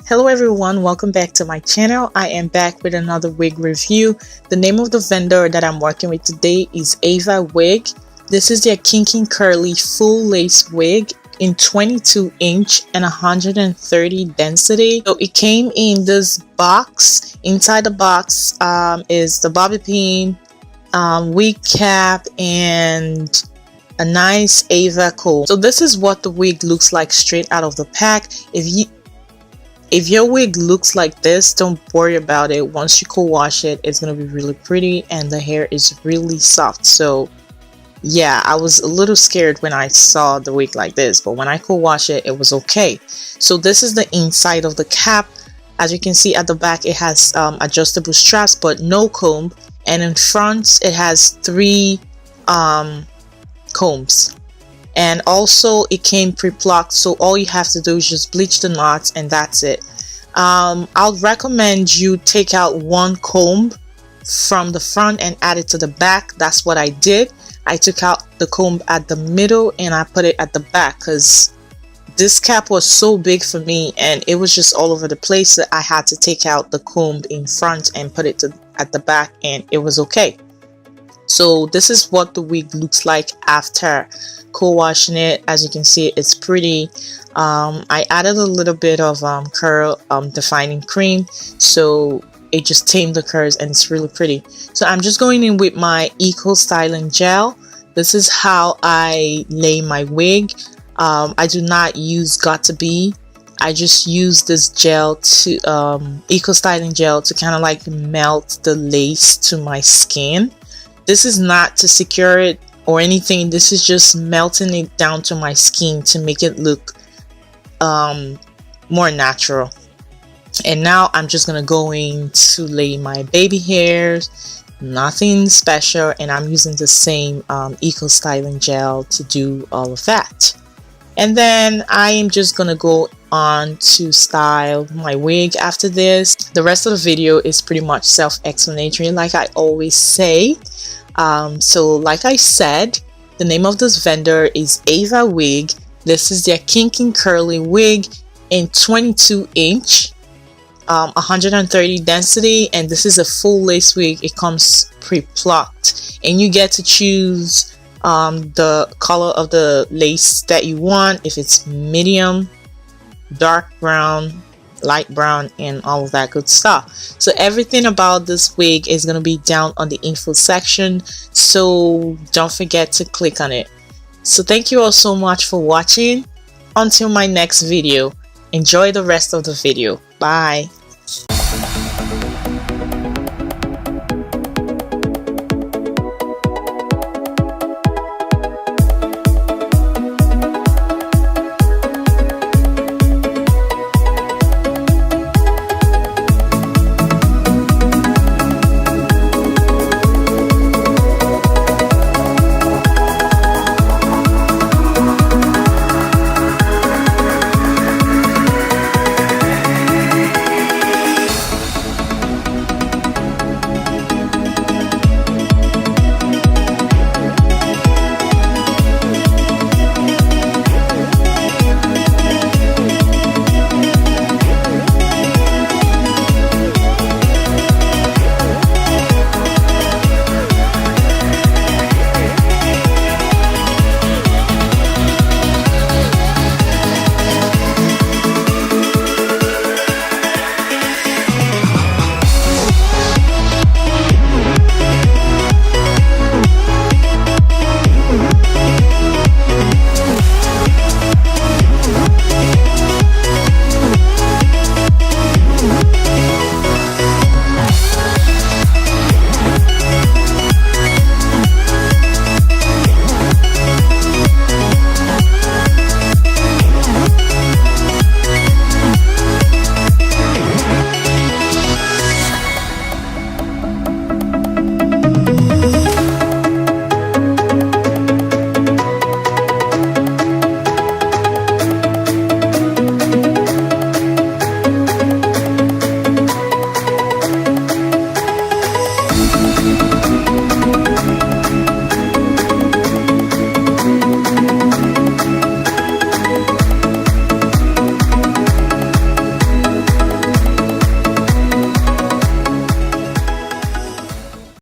Hello everyone, welcome back to my channel. I am back with another wig review. The name of the vendor that I'm working with today is Evawigs. This is their Kinky curly full lace wig in 22" and 130 density. So it came in this box. Inside the box is the bobby pin, wig cap, and a nice Ava comb. So this is what the wig looks like straight out of the pack. If your wig looks like this, don't worry about it. Once you co-wash it, it's going to be really pretty and the hair is really soft. So yeah, I was a little scared when I saw the wig like this, but when I co-wash it, it was okay. So this is the inside of the cap. As you can see at the back, it has adjustable straps but no comb, and in front it has 3 combs. And also it came pre-plucked, so all you have to do is just bleach the knots and that's it. I'll recommend you take out 1 comb from the front and add it to the back. That's what I did. I took out the comb at the middle and I put it at the back because this cap was so big for me and it was just all over the place that I had to take out the comb in front and put it at the back, and it was okay. So this is what the wig looks like after co-washing it. As you can see, it's pretty. I added a little bit of curl defining cream, so it just tamed the curls and it's really pretty. So I'm just going in with my eco styling gel. This is how I lay my wig. I do not use got2b. I just use this gel to eco styling gel to kind of like melt the lace to my skin. This is not to secure it or anything. This is just melting it down to my skin to make it look more natural. And now I'm just gonna go in to lay my baby hairs. Nothing special, and I'm using the same eco styling gel to do all of that. And then I am just gonna go on to style my wig after this. The rest of the video is pretty much self-explanatory, like I always say. So like I said, the name of this vendor is Evawigs. This is their Kinky curly wig in 22", 130 density, and this is a full lace wig. It comes pre-plucked, and you get to choose the color of the lace that you want, if it's medium, dark brown, light brown, and all of that good stuff. So everything about this wig is going to be down on the info section, so don't forget to click on it. So thank you all so much for watching. Until my next video, enjoy the rest of the video. Bye.